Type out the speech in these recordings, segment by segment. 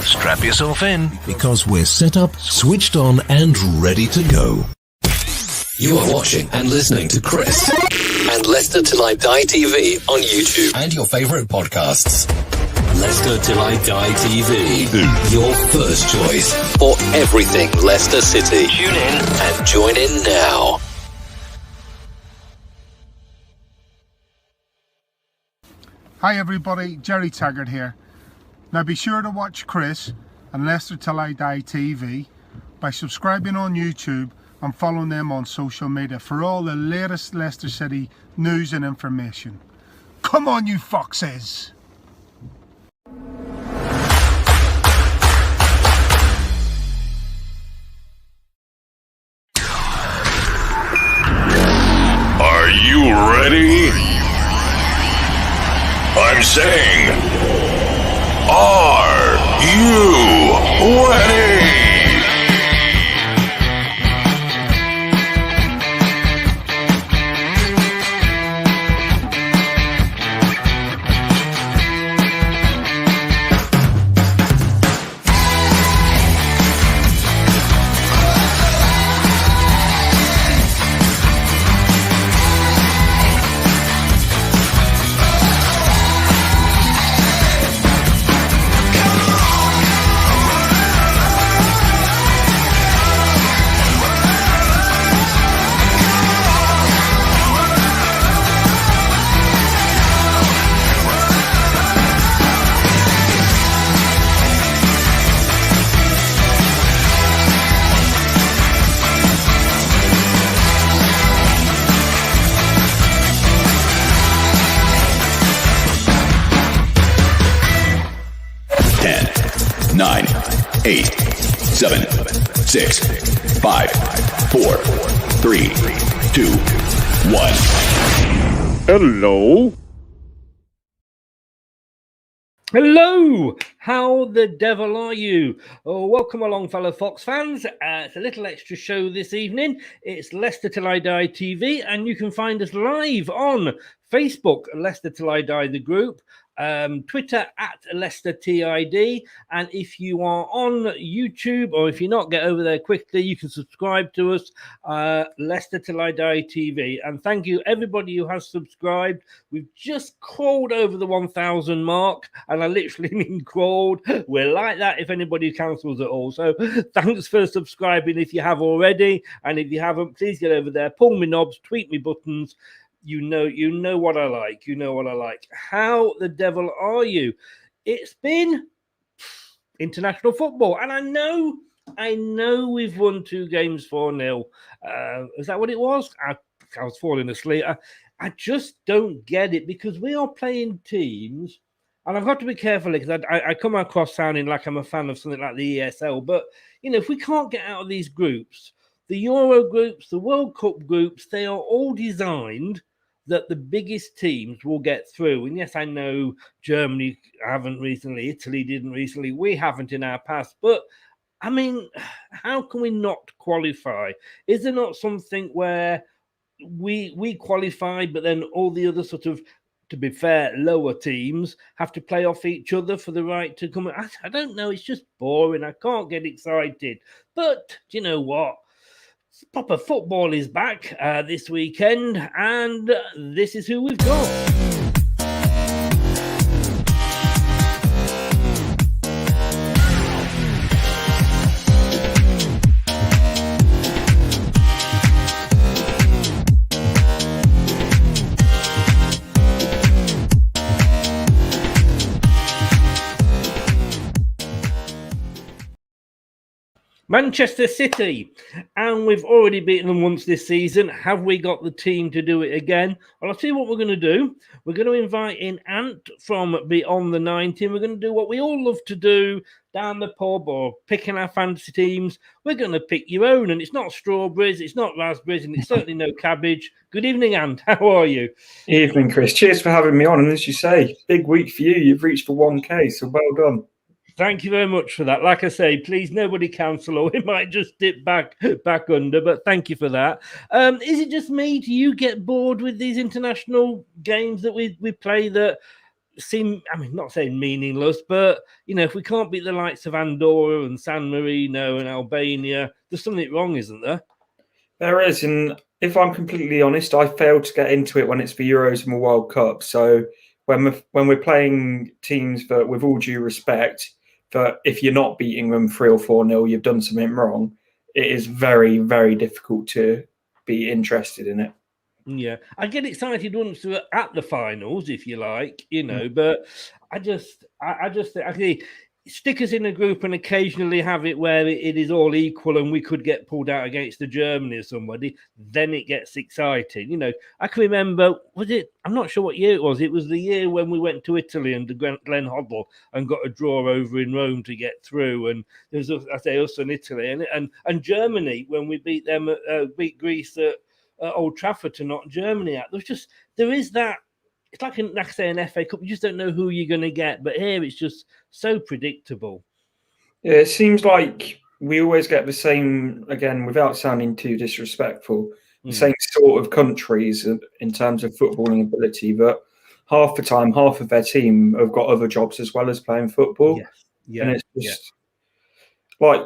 Strap yourself in, because we're set up, switched on, and ready to go. You are watching and listening to Chris and Leicester Till I Die TV on YouTube and your favourite podcasts. Leicester Till I Die TV, your first choice for everything Leicester City. Tune in and join in now. Hi everybody, Jerry Taggart here. Now be sure to watch Chris and Leicester Till I Die TV by subscribing on YouTube and following them on social media for all the latest Leicester City news and information. Come on, you foxes! Are you ready? I'm saying, are you ready? Nine, 8, 7, 6, 5, 4, 3, 2, 1. Hello. Hello. How the devil are you? Oh, welcome along, fellow Fox fans. It's a little extra show this evening. It's Leicester Till I Die TV, and you can find us live on Facebook, Leicester Till I Die, the group. Twitter at LeicesterTID, and if you are on YouTube, or if you're not, get over there quickly, you can subscribe to us, Leicester Till I Die TV. And thank you everybody who has subscribed. We've just crawled over the 1,000 mark, and I literally mean crawled. We're like that if anybody cancels at all. So thanks for subscribing if you have already, and if you haven't, please get over there, pull me knobs, tweet me buttons. You know what I like. You know what I like. How the devil are you? It's been international football, and I know we've won 2 games 4-0. Is that what it was? I was falling asleep. I just don't get it, because we are playing teams, and I've got to be careful because I come across sounding like I'm a fan of something like the ESL. But if we can't get out of these groups, the Euro groups, the World Cup groups, they are all designed that the biggest teams will get through. And yes, I know Germany haven't recently, Italy didn't recently, we haven't in our past. But, I mean, how can we not qualify? Is there not something where we qualify, but then all the other sort of, to be fair, lower teams have to play off each other for the right to come? I don't know. It's just boring. I can't get excited. But do you know what? Proper football is back this weekend, and this is who we've got. Manchester City, and we've already beaten them once this season. Have we got the team to do it again? Well, I'll tell you what we're going to do. We're going to invite in Ant from Beyond the 90. We're going to do what we all love to do down the pub or picking our fantasy teams. We're going to pick your own, and it's not strawberries, it's not raspberries, and it's certainly no cabbage. Good evening, Ant. How are you? Evening, Chris. Cheers for having me on. And as you say, big week for you. You've reached for 1K, so well done. Thank you very much for that. Like I say, please, nobody cancel, or we might just dip back under, but thank you for that. Is it just me? Do you get bored with these international games that we play that seem, I mean, not saying meaningless, but if we can't beat the likes of Andorra and San Marino and Albania, there's something wrong, isn't there? There is, and if I'm completely honest, I failed to get into it when it's the Euros and the World Cup. So when we're playing teams that, with all due respect, that if you're not beating them 3 or 4-0, you've done something wrong. It is very, very difficult to be interested in it. Yeah, I get excited once we're at the finals, if you like, but I just think stick us in a group and occasionally have it where it is all equal and we could get pulled out against the Germany or somebody, then it gets exciting. I can remember, I'm not sure what year it was. It was the year when we went to Italy and Glenn Hoddle and got a draw over in Rome to get through. And there's, I say, us and Italy and Germany when we beat them, beat Greece at Old Trafford to knock Germany out. There is that. It's like an FA Cup. You just don't know who you're going to get. But here it's just so predictable. Yeah, it seems like we always get the same, again, without sounding too disrespectful, the same sort of countries in terms of footballing ability. But half the time, half of their team have got other jobs as well as playing football. Yes. Yeah. And it's just like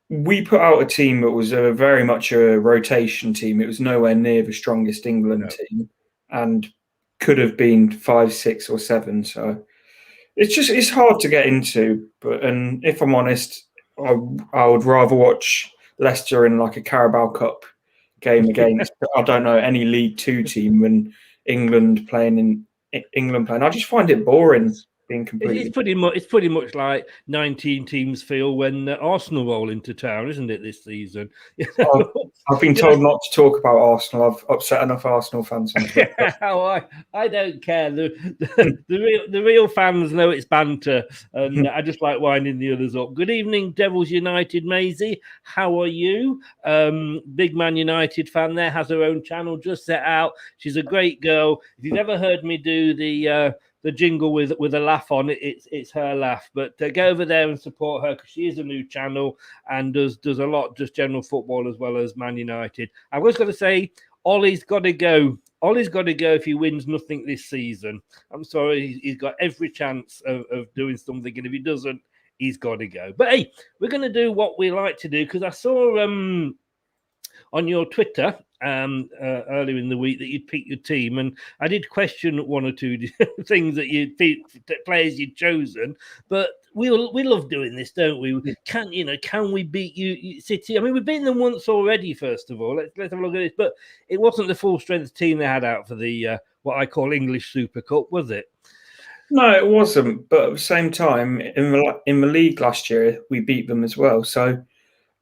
we put out a team that was very much a rotation team. It was nowhere near the strongest England team and could have been 5, 6 or 7. So it's hard to get into. And if I'm honest, I would rather watch Leicester in like a Carabao Cup game against, I don't know, any League 2 team than England playing. I just find it boring. It's pretty much like 19 teams feel when Arsenal roll into town, isn't it, this season? I've been told not to talk about Arsenal. I've upset enough Arsenal fans. I don't care. The real fans know it's banter, and I just like winding the others up. Good evening, Devils United, Maisie. How are you? Big Man United fan there, has her own channel just set out. She's a great girl. If you've ever heard me do the jingle with a laugh on it, it's her laugh. But go over there and support her because she is a new channel and does a lot, just general football as well as Man United. I was going to say, Ollie's got to go. Ollie's got to go if he wins nothing this season. I'm sorry, he's got every chance of doing something, and if he doesn't, he's got to go. But hey, we're going to do what we like to do because I saw on your Twitter earlier in the week that you'd pick your team, and I did question one or two things that players you'd chosen. But we love doing this, don't we? Can we beat you City? I mean, we've beaten them once already. First of all, let's have a look at this. But it wasn't the full strength team they had out for the what I call English Super Cup, was it? No, it wasn't. But at the same time, in the league last year, we beat them as well. So.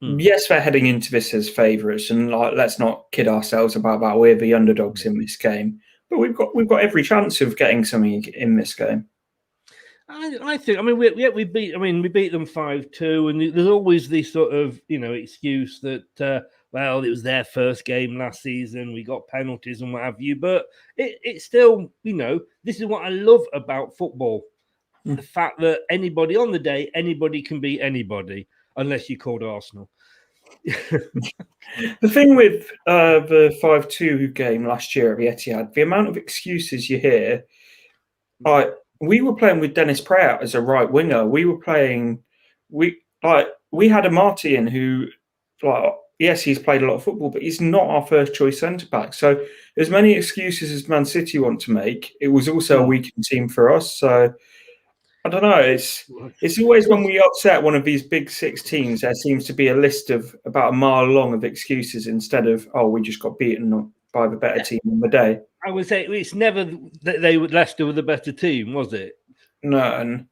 Yes, they're heading into this as favourites, and let's not kid ourselves about that. We're the underdogs in this game, but we've got every chance of getting something in this game. I think. I mean, we beat. I mean, we beat them 5-2, and there's always this sort of excuse that well, it was their first game last season. We got penalties and what have you, but it's still this is what I love about football: the fact that anybody on the day, anybody can beat anybody. Unless you called Arsenal. The thing with the 5-2 game last year at the Etihad, the amount of excuses you hear. We were playing with Dennis Pratt as a right winger. We were playing. We had a Martin who, yes, he's played a lot of football, but he's not our first choice centre back. So as many excuses as Man City want to make, it was also a weakened team for us. So. I don't know. It's always when we upset one of these big 6 teams, there seems to be a list of about a mile long of excuses instead of we just got beaten by the better team on the day. I would say it's never that Leicester were the better team, was it? No, and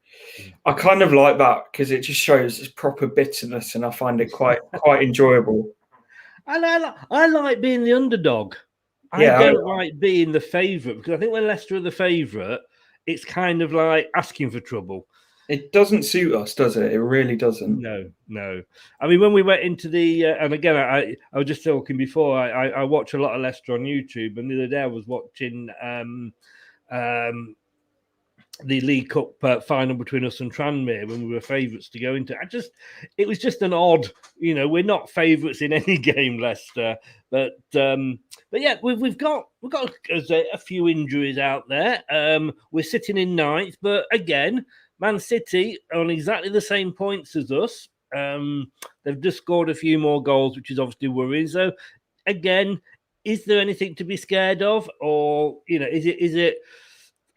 I kind of like that because it just shows this proper bitterness, and I find it quite enjoyable. And I like being the underdog. I don't like being the favourite because I think when Leicester are the favourite. It's kind of like asking for trouble. It doesn't suit us, does it? It really doesn't. No. I mean, when we went into the and again, I was just talking before. I watch a lot of Leicester on YouTube, and the other day I was watching the League Cup final between us and Tranmere when we were favourites to go into. It was just an odd, we're not favourites in any game, Leicester, but yeah, we've got a few injuries out there. We're sitting in ninth, but again, Man City are on exactly the same points as us. They've just scored a few more goals, which is obviously worrying. So again, is there anything to be scared of, or is it?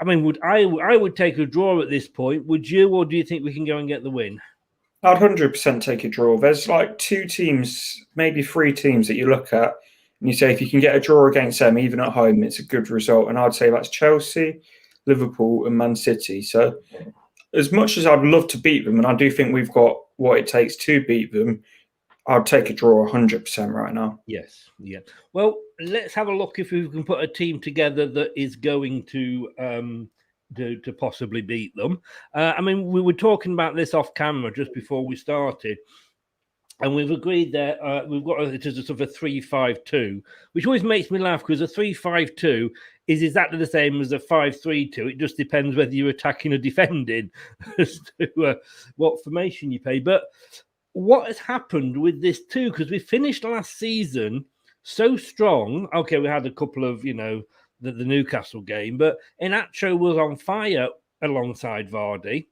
I mean, I would take a draw at this point. Would you, or do you think we can go and get the win? I'd 100% take a draw. There's like 2 teams, maybe 3 teams that you look at and you say if you can get a draw against them, even at home, it's a good result. And I'd say that's Chelsea, Liverpool, and Man City. So as much as I'd love to beat them, and I do think we've got what it takes to beat them, I'd take a draw 100% right now. Yes, yeah. Well, let's have a look if we can put a team together that is going to possibly beat them. I mean, we were talking about this off camera just before we started, and we've agreed that we've got it as a sort of a 3-5-2, which always makes me laugh because a 3-5-2 is exactly the same as a 5-3-2. It just depends whether you're attacking or defending as to what formation you play. But what has happened with this too? Because we finished last season so strong. Okay, we had a couple of, the Newcastle game, but Inacho was on fire alongside Vardy,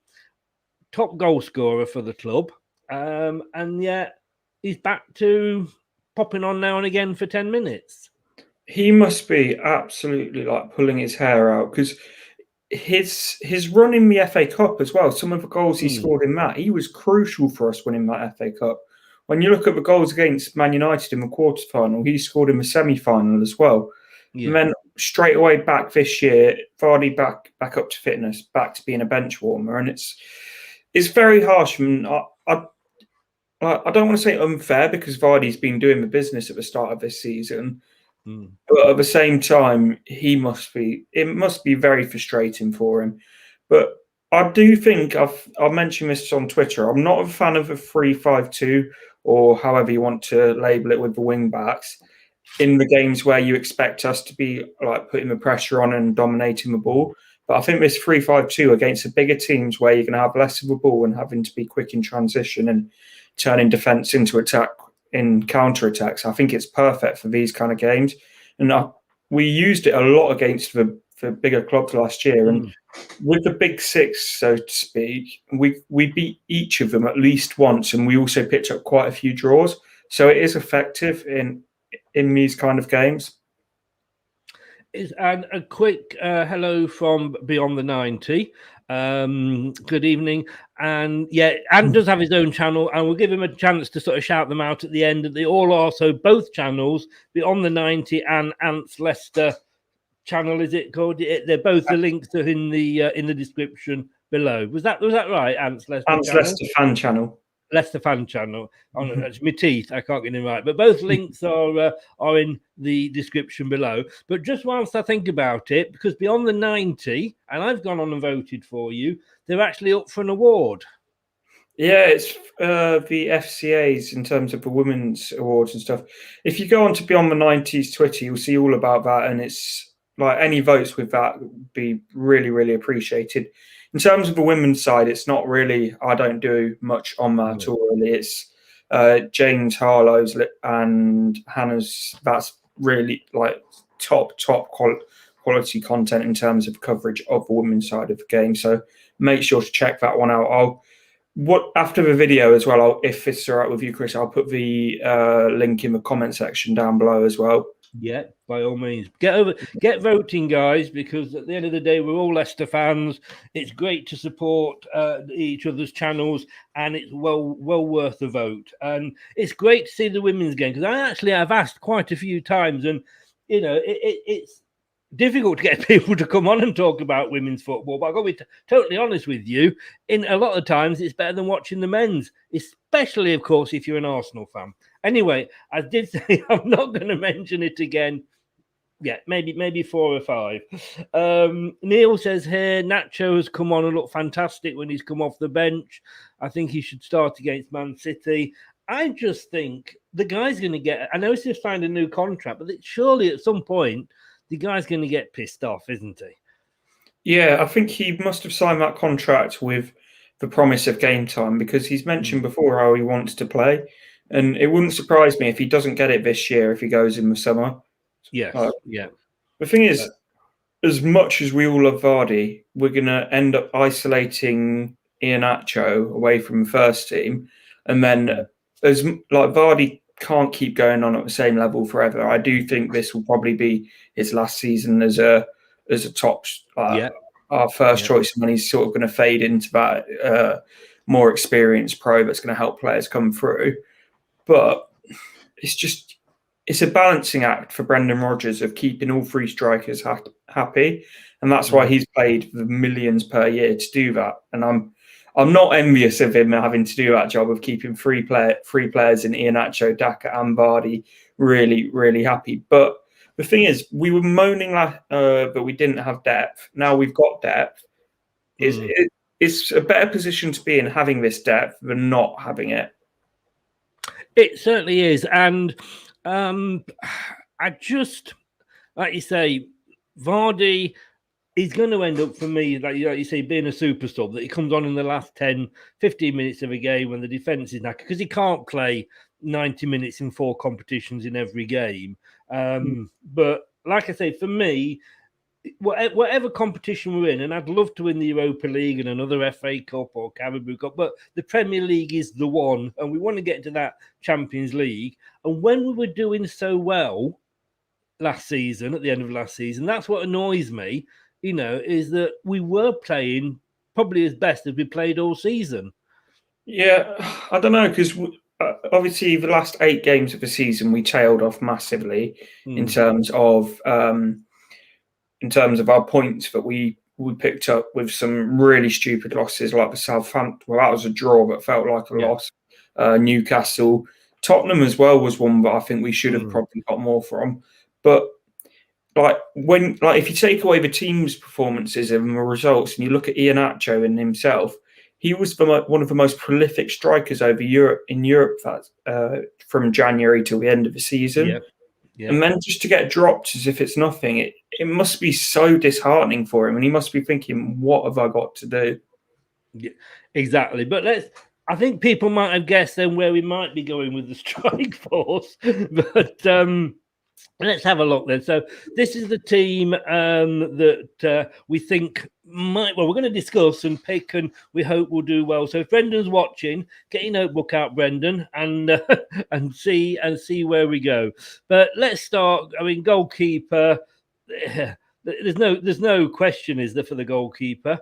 top goal scorer for the club, and yet he's back to popping on now and again for 10 minutes. He must be absolutely like pulling his hair out because his run in the FA Cup as well, some of the goals he scored in that, he was crucial for us winning that FA Cup. When you look at the goals against Man United in the quarterfinal, he scored in the semi-final as well. Yeah. And then straight away back this year, Vardy back up to fitness, back to being a bench warmer. And it's very harsh. And I don't want to say unfair because Vardy's been doing the business at the start of this season. But at the same time, it must be very frustrating for him. But I do think I've mentioned this on Twitter. I'm not a fan of a 3-5-2 or however you want to label it with the wing backs in the games where you expect us to be like putting the pressure on and dominating the ball. But I think this 3-5-2 against the bigger teams where you're going to have less of a ball and having to be quick in transition and turning defence into attack in counter-attacks, I think it's perfect for these kind of games. And we used it a lot against the bigger clubs last year. And with the big 6, so to speak, we beat each of them at least once. And we also picked up quite a few draws. So it is effective in these kind of games. And a quick hello from Beyond the 90. Good evening. And yeah, Ant does have his own channel, and we'll give him a chance to sort of shout them out at the end. They all are, so both channels, Beyond the 90 and Ant's Leicester channel, is it called? They're both, the links are in the description below. Was that right? Ant's Leicester fan channel. Leicester fan channel. Oh no, that's my teeth. I can't get it right. But both links are in the description below. But just whilst I think about it, because Beyond the 90, and I've gone on and voted for you, they're actually up for an award. Yeah, it's the FCA's in terms of the women's awards and stuff. If you go on to Beyond the 90's Twitter, you'll see all about that, and it's like any votes with that would be really, really appreciated. In terms of the women's side, it's not really, I don't do much on that at all, really. It's James Harlow's and Hannah's, that's really like top quality content in terms of coverage of the women's side of the game. So make sure to check that one out. After the video as well, if it's all right with you, Chris, I'll put the link in the comment section down below as well. Yeah, by all means. Get voting, guys, because at the end of the day, we're all Leicester fans. It's great to support each other's channels, and it's well worth the vote. And it's great to see the women's game, because I've asked quite a few times, and it's difficult to get people to come on and talk about women's football. But I've got to be totally honest with you, in a lot of times it's better than watching the men's, especially, of course, if you're an Arsenal fan. Anyway, I did say I'm not going to mention it again. Yeah, maybe 4 or 5. Neil says here, Nacho has come on and looked fantastic when he's come off the bench. I think he should start against Man City. I just think the guy's going to get, I know he's just signed a new contract, but surely at some point, the guy's going to get pissed off, isn't he? Yeah, I think he must have signed that contract with the promise of game time, because he's mentioned before how he wants to play. And it wouldn't surprise me if he doesn't get it this year, if he goes in the summer. Yes, yeah. The thing is, as much as we all love Vardy, we're going to end up isolating Iheanacho away from the first team. And then, as like Vardy can't keep going on at the same level forever. I do think this will probably be his last season as a top, our first choice, and then he's sort of going to fade into that more experienced pro that's going to help players come through. But it's a balancing act for Brendan Rodgers of keeping all three strikers happy, and that's why he's paid the millions per year to do that. And I'm not envious of him having to do that job of keeping three players in Iheanacho, Daka, and Vardy really, really happy. But the thing is, we were moaning that we didn't have depth. Now we've got depth. It's a better position to be in having this depth than not having it. It certainly is. And I just, like you say, Vardy is going to end up, for me, like you say, being a super sub, that he comes on in the last 10, 15 minutes of a game when the defence is knackered, because he can't play 90 minutes in 4 competitions in every game. But like I say, for me, whatever competition we're in, and I'd love to win the Europa League and another FA Cup or Carabao Cup, but the Premier League is the one, and we want to get into that Champions League. And when we were doing so well last season, at the end of last season, that's what annoys me, is that we were playing probably as best as we played all season. Yeah, I don't know, because obviously the last 8 games of the season we tailed off massively in terms of our points that we picked up with some really stupid losses, like the Southampton. Well, that was a draw, but felt like a loss. Newcastle, Tottenham as well was one that I think we should have probably got more from. But if you take away the team's performances and the results, and you look at Iheanacho and himself, he was one of the most prolific strikers over Europe from January till the end of the season. Yeah. And then just to get dropped as if it's nothing, it must be so disheartening for him, and he must be thinking, "What have I got to do?" Yeah, exactly. But I think people might have guessed then where we might be going with the strike force, but let's have a look then. So this is the team that we think we're going to discuss and pick, and we hope will do well. So if Brendan's watching, get your notebook out, Brendan, and see where we go. But let's start. I mean, goalkeeper. There's no question, is there, for the goalkeeper?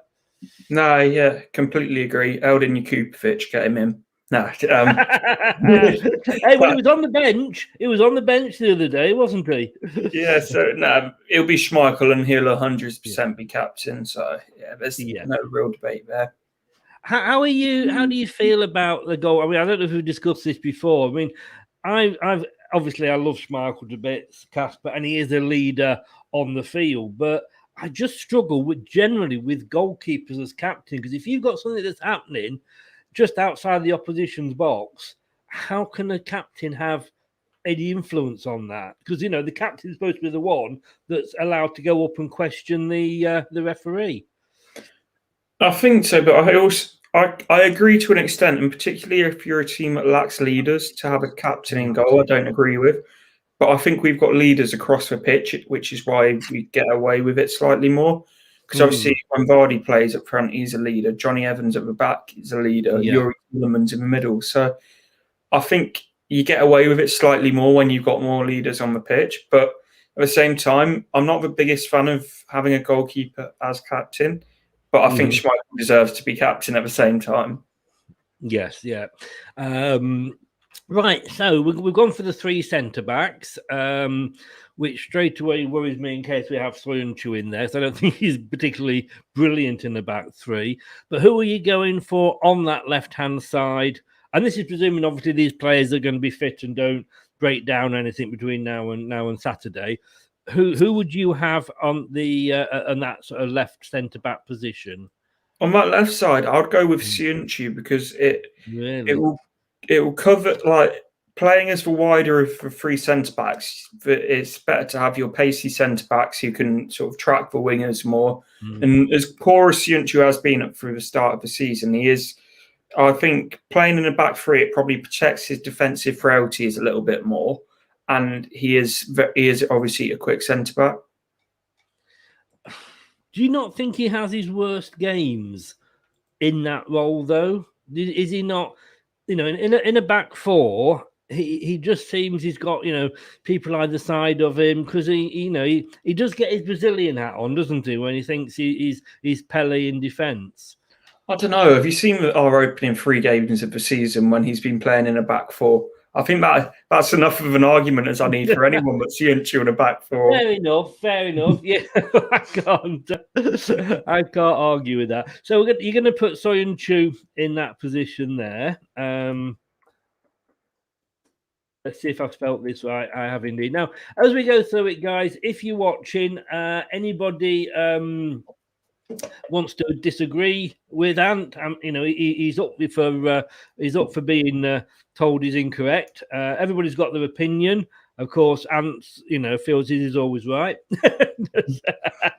No, yeah, completely agree. Eldin Jakubovic, get him in. No, hey, well, he was on the bench. He was on the bench the other day, wasn't he? Yeah, so no, it'll be Schmeichel, and he'll 100% be captain. So there's no real debate there. How are you? How do you feel about the goal? I mean, I don't know if we've discussed this before. I mean, I've obviously I love Schmeichel to bits, Casper, and he is a leader on the field, but I just struggle generally with goalkeepers as captain, because if you've got something that's happening just outside the opposition's box, how can a captain have any influence on that? Because the captain's supposed to be the one that's allowed to go up and question the referee. I think so, but I agree to an extent, and particularly if you're a team that lacks leaders, to have a captain in goal, I don't agree with. But I think we've got leaders across the pitch, which is why we get away with it slightly more. Because obviously, when Vardy plays up front, he's a leader. Johnny Evans at the back is a leader. Yuri Tielemans in the middle. So I think you get away with it slightly more when you've got more leaders on the pitch. But at the same time, I'm not the biggest fan of having a goalkeeper as captain. But I think Schmeichel deserves to be captain at the same time. Yes, yeah. Right, so we've gone for the 3 centre-backs, which straight away worries me in case we have Soyuncu in there. So I don't think he's particularly brilliant in the back 3. But who are you going for on that left-hand side? And this is presuming, obviously, these players are going to be fit and don't break down anything between now and Saturday. Who would you have on that sort of left centre-back position? On that left side, I'd go with Soyuncu, because it will cover, like, playing as the wider of the three centre backs, it's better to have your pacey centre backs who can sort of track the wingers more. And as poor as Siunchu has been through the start of the season, he is. I think playing in a back three, it probably protects his defensive frailties a little bit more, and he is obviously a quick centre back. Do you not think he has his worst games in that role, though? Is he not? You know, in a back four, he just seems he's got, you know, people either side of him, because he does get his Brazilian hat on, doesn't he, when he thinks he's Pele in defence. I don't know. Have you seen our opening 3 games of the season when he's been playing in a back four? I think that's enough of an argument as I need for anyone but Siunchu in a back four. Fair enough. Yeah, I can't argue with that. So you're going to put Soyuncu in that position there. Let's see if I've spelt this right. I have indeed. Now, as we go through it, guys, if you're watching, anybody wants to disagree with Ant, you know, he's up for being told he's incorrect. Everybody's got their opinion. Of course, Ant, you know, feels he is always right.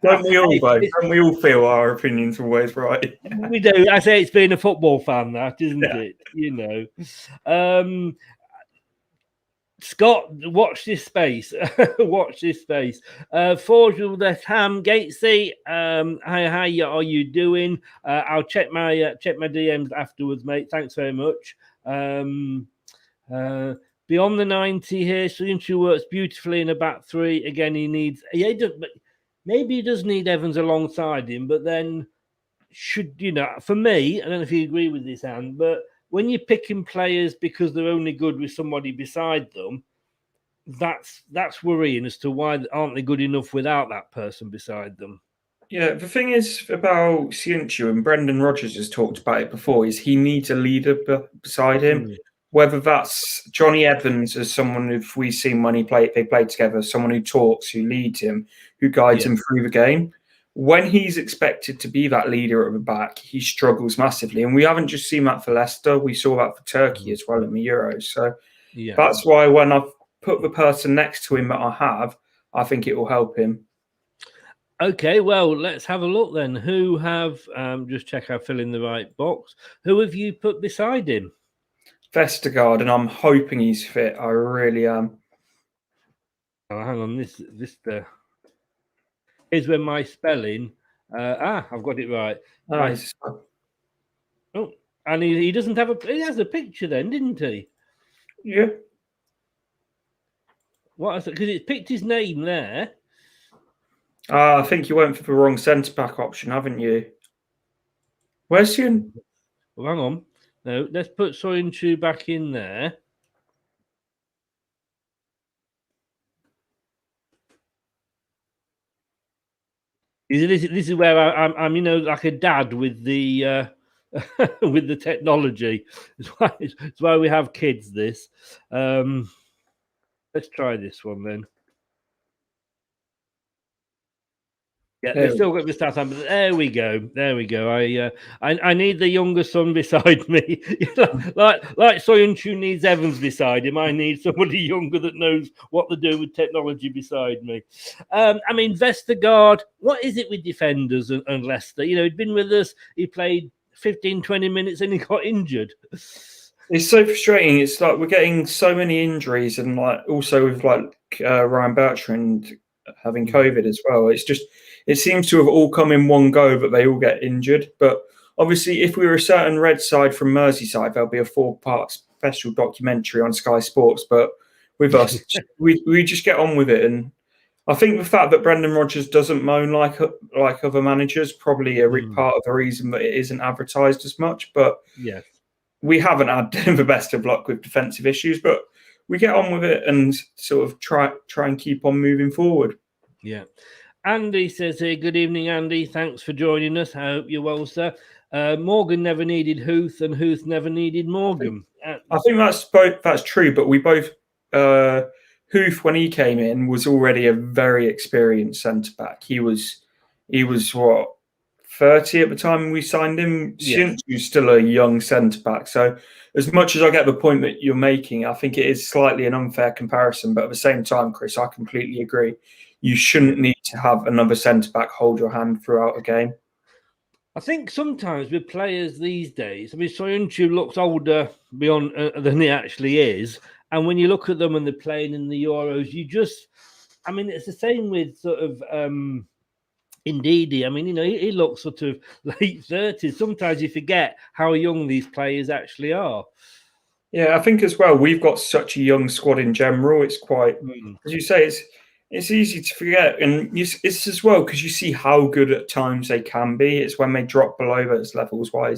Don't we all, though? Don't we all feel our opinion's always right? We do. I say it's being a football fan, that, isn't it? You know. Scott, watch this space. Watch this space. Forge with West Ham, Gatesy. How are you doing? I'll check my DMs afterwards, mate. Thanks very much. Beyond the 90 here, Soyuncu works beautifully in a back three. Again, but maybe he does need Evans alongside him, but then for me, I don't know if you agree with this, Anne, but when you're picking players because they're only good with somebody beside them, that's worrying as to why aren't they good enough without that person beside them. Yeah, the thing is about Siunchu, and Brendan Rodgers has talked about it before, is he needs a leader beside him. Whether that's Johnny Evans as someone who we've seen when they played together, someone who talks, who leads him, who guides him through the game. When he's expected to be that leader at the back, he struggles massively. And we haven't just seen that for Leicester. We saw that for Turkey as well in the Euros. So that's why when I've put the person next to him that I think it will help him. Okay, well, let's have a look then. Who have, just check I fill in the right box. Who have you put beside him? Vestergaard, and I'm hoping he's fit. I really am. Oh, hang on, this is when my spelling. I've got it right. Nice. Oh, and he doesn't have he has a picture then, didn't he? Yeah. What? Because it's picked his name there. I think you went for the wrong centre back option, haven't you? Where's he? Well, hang on. No, let's put Soyuncu back in there. This is where I'm, you know, like a dad with the with the technology. It's why we have kids. This. Let's try this one then. Yeah, they've still got the stats on, but there we go. There we go. I need the younger son beside me. like Soyuncu needs Evans beside him. I need somebody younger that knows what to do with technology beside me. I mean, Vestergaard, what is it with defenders and Leicester? You know, he'd been with us. He played 15, 20 minutes and he got injured. It's so frustrating. It's like we're getting so many injuries, and like also with like Ryan Bertrand having COVID as well. It's just, it seems to have all come in one go, but they all get injured. But obviously, if we were a certain red side from Merseyside, there'll be a 4-part special documentary on Sky Sports. But with us, we just get on with it. And I think the fact that Brendan Rodgers doesn't moan like other managers probably a part of the reason that it isn't advertised as much. But yeah, we haven't had the best of luck with defensive issues, but we get on with it and sort of try and keep on moving forward. Yeah. Andy says here, good evening, Andy. Thanks for joining us. I hope you're well, sir. Morgan never needed Huth and Huth never needed Morgan. I think that's true, but we both Huth, when he came in, was already a very experienced centre back. He was what, 30 at the time we signed him. Yeah. Who's still a young centre back. So as much as I get the point that you're making, I think it is slightly an unfair comparison. But at the same time, Chris, I completely agree. You shouldn't need to have another centre back hold your hand throughout a game. I think sometimes with players these days, I mean, Soyuncu looks older beyond than he actually is. And when you look at them and they're playing in the Euros, I mean, it's the same with sort of Ndidi. I mean, he looks sort of late 30s. Sometimes you forget how young these players actually are. Yeah, I think as well, we've got such a young squad in general. It's quite, as you say, it's easy to forget. And it's as well because you see how good at times they can be. It's when they drop below those levels why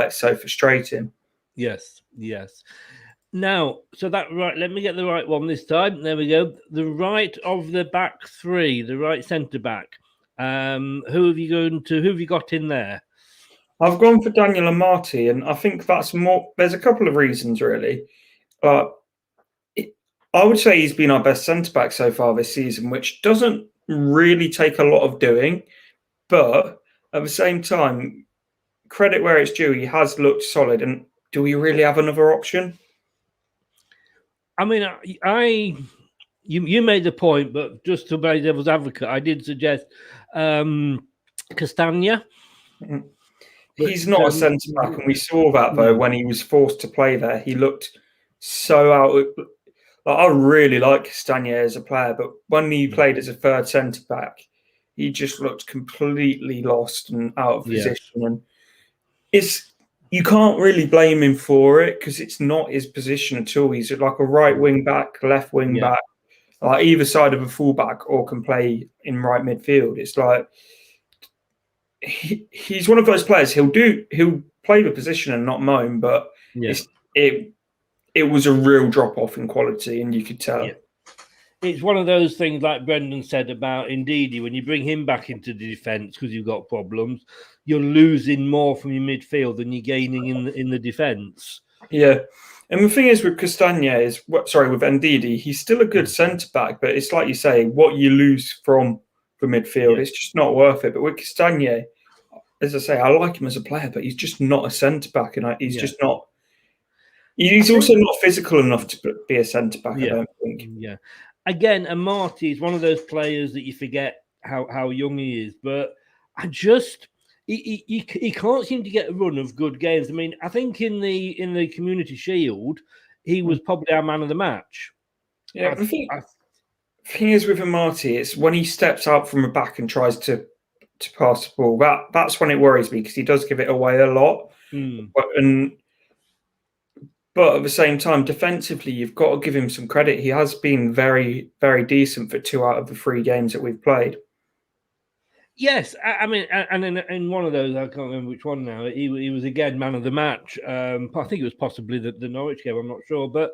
it's so frustrating. Yes. Now, so that right, let me get the right one this time. There we go. The right of the back three, the right centre back. Who have you got in there? I've gone for Daniel Amati, and I think that's more. There's a couple of reasons really. I would say he's been our best centre back so far this season, which doesn't really take a lot of doing, but at the same time, credit where it's due, he has looked solid. And do we really have another option? I mean, you made the point, but just to play devil's advocate, I did suggest Castagna. He's not a centre back, and we saw that though when he was forced to play there. He looked so out. I really like Castagna as a player, but when he played as a third centre back, he just looked completely lost and out of position. And you can't really blame him for it because it's not his position at all. He's like a right wing back, left wing back, like either side of a fullback, or can play in right midfield. It's like he's one of those players. He'll play the position and not moan, but it was a real drop off in quality, and you could tell. Yeah. It's one of those things like Brendan said about Ndidi. When you bring him back into the defence because you've got problems, you're losing more from your midfield than you're gaining in the defence. Yeah. And the thing is with Castagna with Ndidi, he's still a good centre-back, but it's like you say, what you lose from the midfield, it's just not worth it. But with Castagna, as I say, I like him as a player, but he's just not a centre-back, and he's just not. He's also not physical enough to be a centre-back, I don't think. Yeah. Again, Amati is one of those players that you forget how young he is, but he can't seem to get a run of good games. I mean, I think in the Community Shield, he was probably our man of the match. Yeah, the thing is with Amati, it's when he steps out from the back and tries to pass the ball, that's when it worries me because he does give it away a lot. But at the same time, defensively, you've got to give him some credit. He has been very, very decent for 2 out of the 3 games that we've played. Yes, I mean, and in one of those, I can't remember which one now, he was again man of the match. I think it was possibly the Norwich game, I'm not sure. But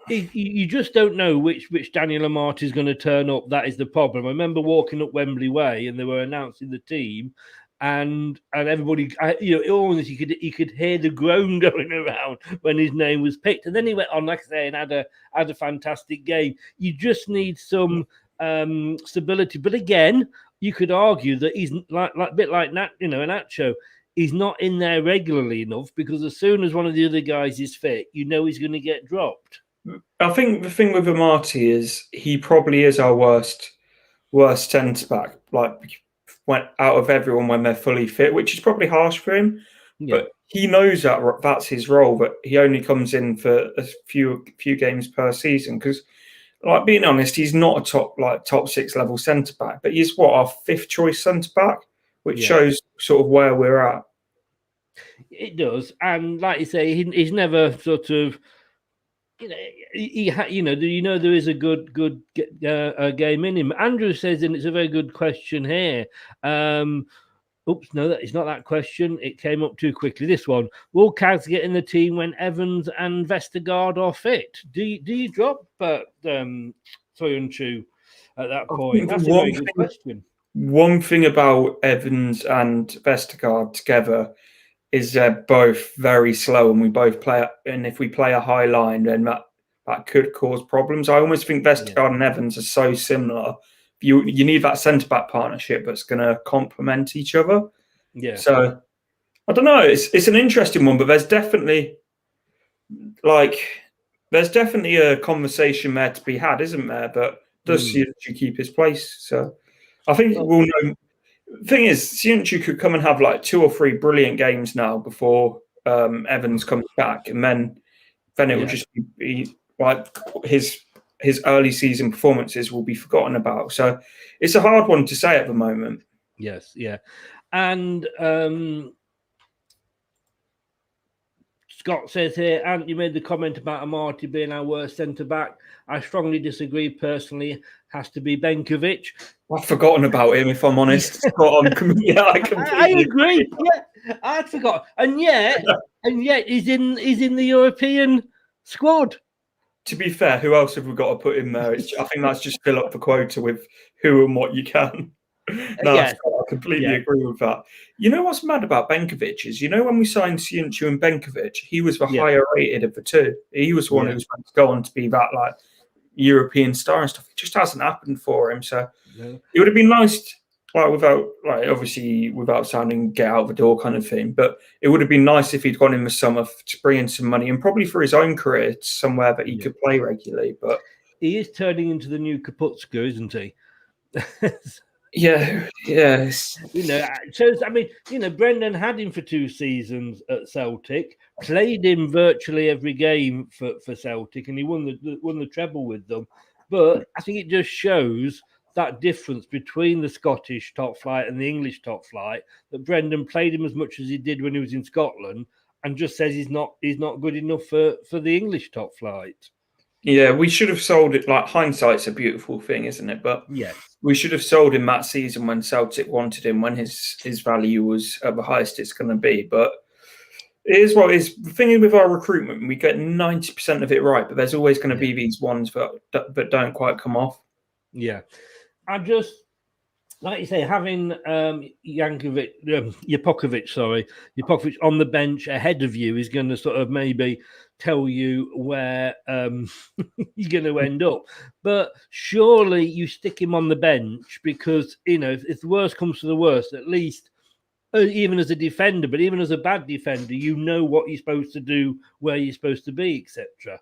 you just don't know which Daniel Amati is going to turn up. That is the problem. I remember walking up Wembley Way and they were announcing the team. And everybody, almost you could hear the groan going around when his name was picked. And then he went on, like I say, and had a fantastic game. You just need some stability. But again, you could argue that he's like a bit like Nacho. He's not in there regularly enough because as soon as one of the other guys is fit, he's going to get dropped. I think the thing with Amati is he probably is our worst centre back. Went out of everyone when they're fully fit, which is probably harsh for him. Yeah. But he knows that's his role, but he only comes in for a few games per season because, being honest, he's not a top 6 level centre back, but he's our 5th choice centre back, which shows sort of where we're at. It does, and like you say, he's never sort of. There is a good game in him. Andrew says, and it's a very good question here. Oops, no, it's not that question. It came up too quickly. This one: will Kaz get in the team when Evans and Vestergaard are fit? Do you drop Soyuncu at that point? That's a very good question. One thing about Evans and Vestergaard together is they're both very slow, and we both play. And if we play a high line, then that could cause problems. I almost think Vestergaard and Evans are so similar. If you need that centre back partnership that's going to complement each other. Yeah. So I don't know. It's an interesting one, but there's definitely a conversation there to be had, isn't there? But does Siunchu keep his place? So I think we'll know. The thing is, Siunchu could come and have like 2 or 3 brilliant games now before Evans comes back, and then it will just be like his early season performances will be forgotten about. So it's a hard one to say at the moment. Yes, yeah. And Scott says here, Ant, you made the comment about Amartey being our worst centre-back. I strongly disagree personally. Has to be Benkovic. I've forgotten about him, if I'm honest. Scott, I agree. Yeah, I'd forgot. And yet he's in the European squad. To be fair, who else have we got to put in there? I think that's just fill up the quota with who and what you can. I completely agree with that. You know what's mad about Benkovic is, when we signed Siunchu and Benkovic, he was the higher rated of the two. He was the one who was meant to go on to be that like European star and stuff. It just hasn't happened for him. So it would have been nice, without sounding get out the door kind of thing, but it would have been nice if he'd gone in the summer to bring in some money and probably for his own career somewhere that he could play regularly. But he is turning into the new Kaputska, isn't he? Yes. Brendan had him for 2 seasons at Celtic, played him virtually every game for Celtic, and he won the treble with them. But I think it just shows that difference between the Scottish top flight and the English top flight, that Brendan played him as much as he did when he was in Scotland, and just says he's not good enough for the English top flight. Yeah, we should have sold it. Like, hindsight's a beautiful thing, isn't it? But yes, we should have sold him that season when Celtic wanted him, when his value was at the highest it's going to be. But it is what it is. The thing with our recruitment, we get 90% of it right, but there's always going to be these ones that don't quite come off. Yeah. I just, like you say, having Yapokovic on the bench ahead of you is going to sort of maybe tell you where you're going to end up. But surely you stick him on the bench because, if the worst comes to the worst, at least, even as a defender, but even as a bad defender, you know what you're supposed to do, where you're supposed to be, etc.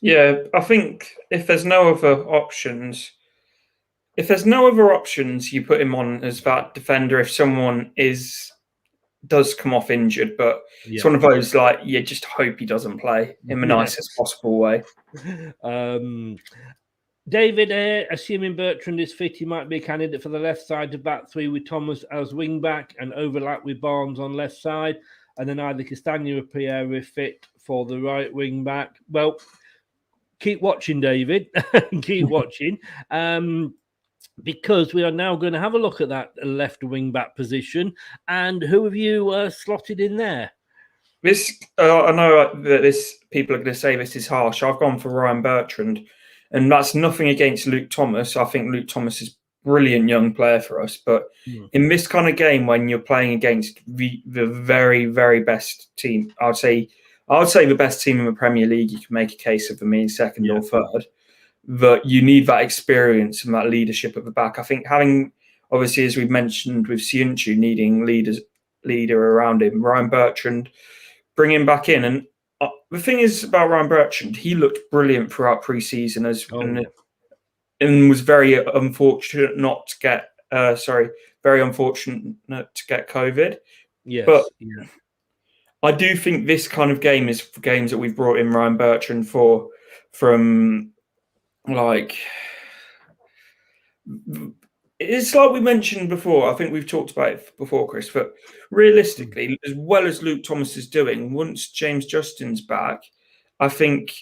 Yeah, I think if there's no other options, you put him on as that defender if someone does come off injured. But it's one of those, like, you just hope he doesn't play in the nicest possible way. David, assuming Bertrand is fit, he might be a candidate for the left side to back 3 with Thomas as wing back and overlap with Barnes on left side, and then either Castagna or Pierre if fit for the right wing back. Well, keep watching, David. Keep watching. Because we are now going to have a look at that left wing back position. And who have you slotted in there? This I know that people are going to say this is harsh. I've gone for Ryan Bertrand, and that's nothing against Luke Thomas. I think Luke Thomas is a brilliant young player for us. But in this kind of game, when you're playing against the very, very best team, I would say the best team in the Premier League, you can make a case of them in second or third. That you need that experience and that leadership at the back. I think having, obviously, as we've mentioned with Siunchu, needing leader around him, Ryan Bertrand, bring him back in. And the thing is about Ryan Bertrand, he looked brilliant throughout pre-season and was very unfortunate not to get COVID. Yes, but I do think this kind of game is for games that we've brought in Ryan Bertrand for, from. Like, it's like we mentioned before. I think we've talked about it before, Chris. But realistically, as well as Luke Thomas is doing, once James Justin's back, I think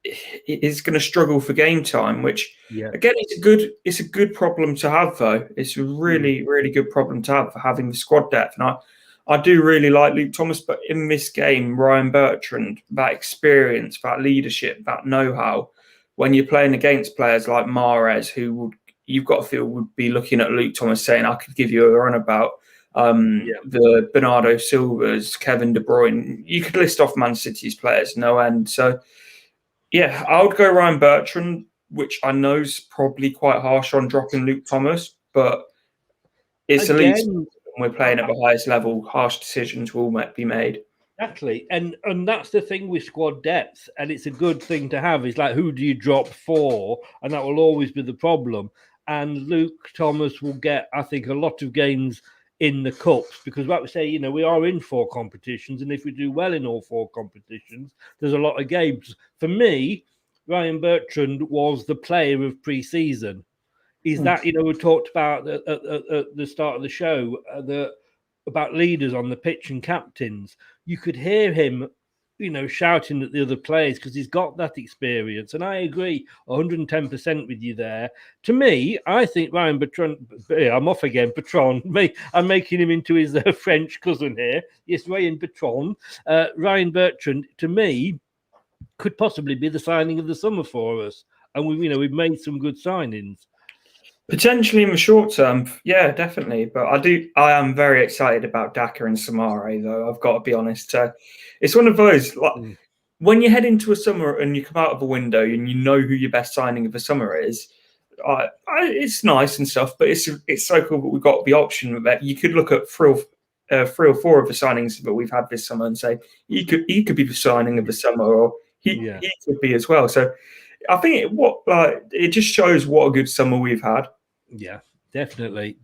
it's going to struggle for game time. Which, again, it's a good problem to have, though. It's a really, really good problem to have for having the squad depth. And I do really like Luke Thomas, but in this game, Ryan Bertrand, that experience, that leadership, that know-how. When you're playing against players like Mahrez, you've got to feel would be looking at Luke Thomas saying, I could give you a run about the Bernardo Silvas, Kevin De Bruyne. You could list off Man City's players, no end. So, I would go Ryan Bertrand. which I know is probably quite harsh on dropping Luke Thomas, but it's Again, at least we're playing at the highest level. Harsh decisions will be made. Exactly, and that's the thing with squad depth, and it's a good thing to have. Is like, who do you drop for, and that will always be the problem. And Luke Thomas will get, I think, a lot of games in the cups because, like we say, we are in 4 competitions, and if we do well in all 4 competitions, there's a lot of games. For me, Ryan Bertrand was the player of pre-season. Is that we talked about at the start of the show about leaders on the pitch and captains. You could hear him, shouting at the other players because he's got that experience. And I agree 110% with you there. To me, I think Ryan Bertrand, I'm off again, Bertrand. I'm making him into his French cousin here. Yes, Ryan Bertrand. Ryan Bertrand, to me, could possibly be the signing of the summer for us. And we've made some good signings. Potentially in the short term, yeah, definitely. But I am very excited about Daka and Samare, though. I've got to be honest. It's one of those, when you head into a summer and you come out of a window and you know who your best signing of the summer is, it's nice and stuff. But it's so cool that we've got the option that you could look at 3 or 4 of the signings that we've had this summer and say he could be the signing of the summer, or he could be as well. So I think it just shows what a good summer we've had. Yeah, definitely.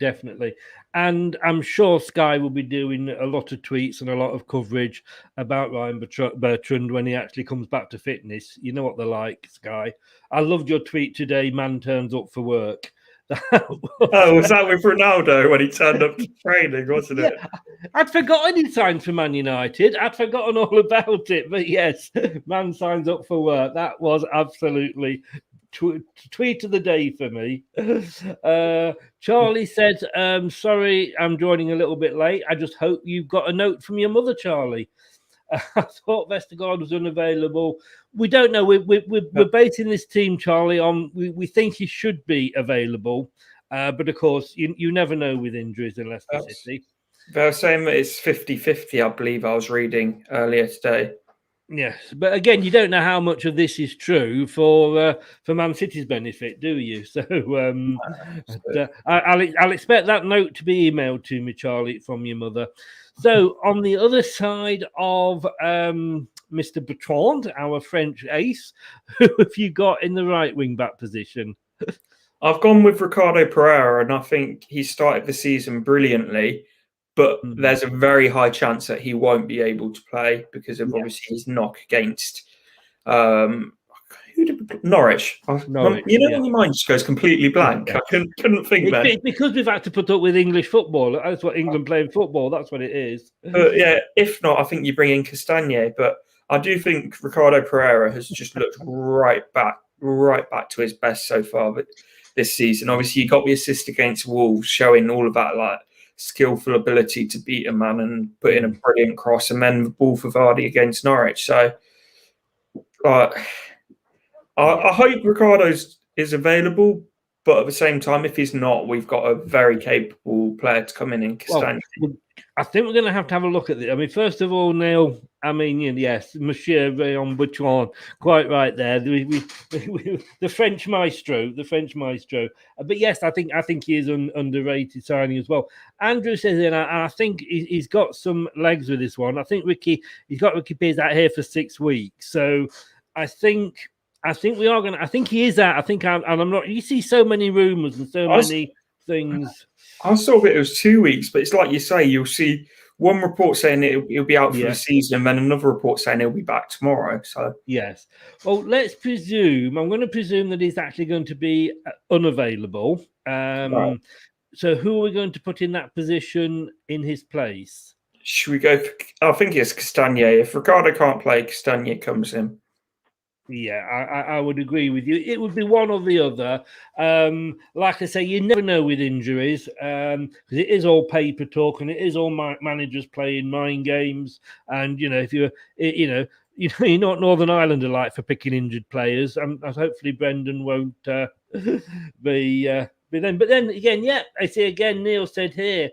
And I'm sure Sky will be doing a lot of tweets and a lot of coverage about Ryan Bertrand when he actually comes back to fitness. You know what they're like, Sky. I loved your tweet today, man turns up for work. Was that with Ronaldo when he turned up to training, wasn't it? I'd forgotten he signed for Man United. I'd forgotten all about it. But yes, man signs up for work. That was absolutely tweet of the day for me. Charlie said, sorry, I'm joining a little bit late. I just hope you've got a note from your mother, Charlie. I thought Vestergaard was unavailable. We don't know. We're basing this team, Charlie, on we think he should be available. But of course, you never know with injuries in Leicester City. They were saying that it's 50-50, I believe I was reading earlier today. Yes, but again, you don't know how much of this is true for Man City's benefit, do you? So I'll expect that note to be emailed to me, Charlie, from your mother. So on the other side of Mr. Bertrand, our French ace, who have you got in the right wing back position? I've gone with Ricardo Pereira, and I think he started the season brilliantly. But there's a very high chance that he won't be able to play because of obviously his knock against Norwich. When your mind just goes completely blank. I couldn't think then. It's because we've had to put up with English football. That's what England playing football. That's what it is. If not, I think you bring in Castagne. But I do think Ricardo Pereira has just looked right back to his best so far this season. Obviously, you got the assist against Wolves, showing all of that skillful ability to beat a man and put in a brilliant cross, and then the ball for Vardy against Norwich. So I hope Ricardo is available, but at the same time, if he's not, we've got a very capable player to come in Castagne. Well, I think we're going to have a look at this. I mean, first of all, Neil, yes, Monsieur Rayon Bertrand, quite right there. The French maestro. But yes, I think he is an underrated signing as well. Andrew says, and I think he's got some legs with this one. I think he's got Ricky Pearce out here for 6 weeks. So I think we are going to. I think he is out. I'm not. You see so many rumours and so many things. I saw that it was 2 weeks, but it's like you say, you'll see one report saying he'll be out for the season, and then another report saying he'll be back tomorrow. So yes. Well, let's presume. I'm going to presume that he's actually going to be unavailable. Right. So who are we going to put in that position in his place? Should we go I think it's Castagne. If Ricardo can't play, Castagne comes in. Yeah, I would agree with you. It would be one or the other. Like I say, you never know with injuries because it is all paper talk and it is all managers playing mind games. And if you're not Northern Ireland alike for picking injured players. Hopefully Brendan won't be then. But then again, I see again. Neil said here,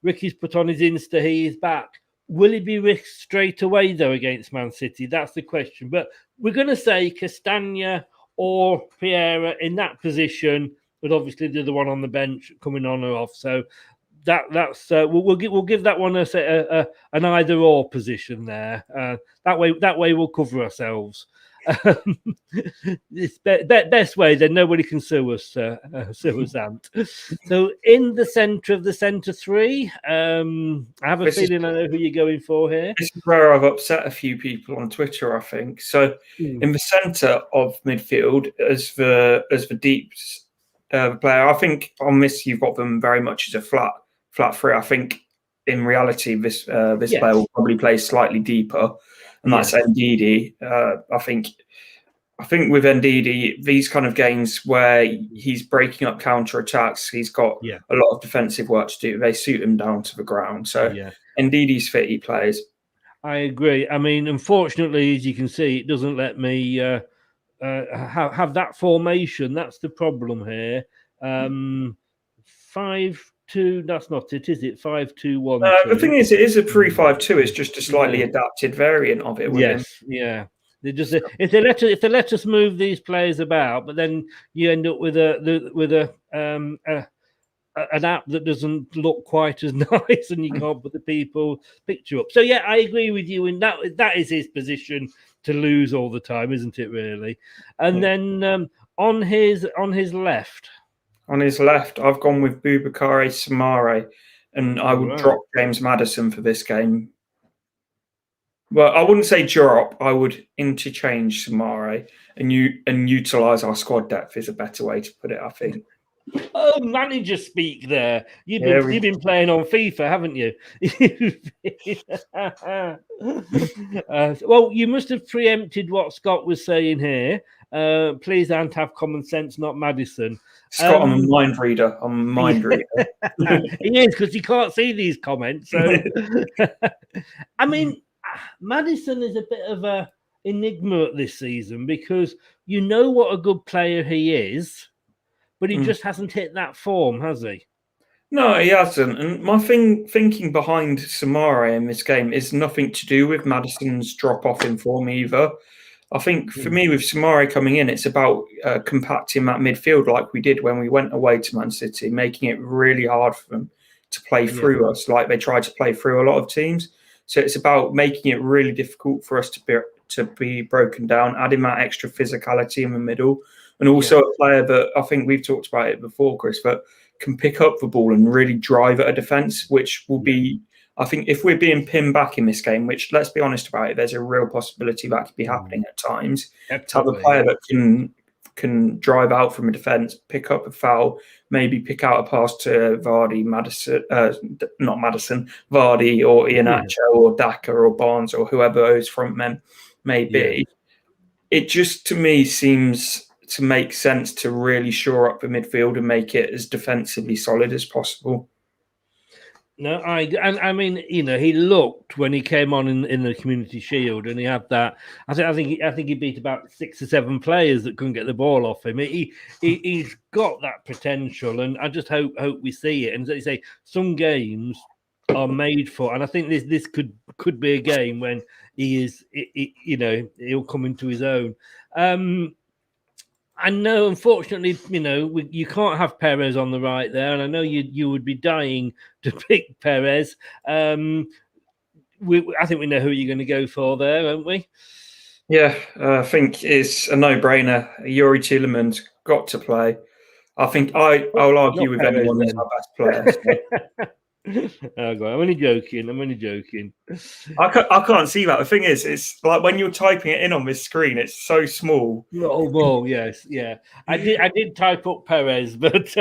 Ricky's put on his Insta. He is back. Will he be risked straight away, though, against Man City? That's the question. But we're going to say Castagne or Piera in that position, but obviously the other one on the bench coming on or off. So that's we'll give that one an either or position there. That way we'll cover ourselves. It's best way, then nobody can sue us, Ant. So in the centre of the centre three, I have a feeling I know who you're going for here. This is where I've upset a few people on Twitter, I think. So in the centre of midfield, as the deep player, I think on this you've got them very much as a flat three. I think in reality this player will probably play slightly deeper, and that's Ndidi. I think with Ndidi, these kind of games where he's breaking up counter attacks, he's got a lot of defensive work to do. They suit him down to the ground. So Ndidi's fit, he plays. I agree. I mean, unfortunately, as you can see, it doesn't let me have that formation. That's the problem here. 5-2. That's not it, is it? 5-2-1. The thing is, it is a 3-5-2. It's just a slightly adapted variant of it. Yeah. They just if they let us move these players about, but then you end up with an app that doesn't look quite as nice, and you can't put the people picture up. So yeah, I agree with you, and that is his position to lose all the time, isn't it? Really. And then on his left. On his left, I've gone with Boubakary Samare, and I would drop James Maddison for this game. Well, I wouldn't say drop. I would interchange Samare and utilise our squad depth is a better way to put it, I think. Oh, manager speak there. You've been playing on FIFA, haven't you? Well, you must have preempted what Scott was saying here. Please don't have common sense, not Maddison. Scott, I'm a mind reader. He is, because you can't see these comments. So, I mean, Maddison is a bit of a enigma this season, because you know what a good player he is, but he just hasn't hit that form, has he? No, he hasn't. And my thinking behind Samare in this game is nothing to do with Maddison's drop off in form either. I think for me, with Samare coming in, it's about compacting that midfield like we did when we went away to Man City, making it really hard for them to play through us, like they tried to play through a lot of teams. So it's about making it really difficult for us to be broken down, adding that extra physicality in the middle, and also a player that I think we've talked about it before, Chris, but can pick up the ball and really drive at a defence, which will be, I think, if we're being pinned back in this game, which, let's be honest about it, there's a real possibility that could be happening at times. To have a player that can drive out from a defence, pick up a foul, maybe pick out a pass to Vardy, Vardy or Iheanacho or Daka or Barnes or whoever those front men may be. It just, to me, seems to make sense to really shore up the midfield and make it as defensively solid as possible. No, I mean, you know, he looked when he came on in the Community Shield, and he had that. I think he beat about 6 or 7 players that couldn't get the ball off him. He's got that potential, and I just hope we see it. And as you say, some games are made for, and I think this could be a game when he'll come into his own. I know, unfortunately, you can't have Perez on the right there, and I know you would be dying to pick Perez. I think we know who you're going to go for there, don't we? Yeah, I think it's a no-brainer. Yuri Tielemans got to play. I think I'll argue with Perez, anyone that's our best player. So. Oh God, I'm only joking. I can't see that. The thing is, it's like when you're typing it in on this screen, it's so small. Oh, well, yes, yeah. I did type up Perez, but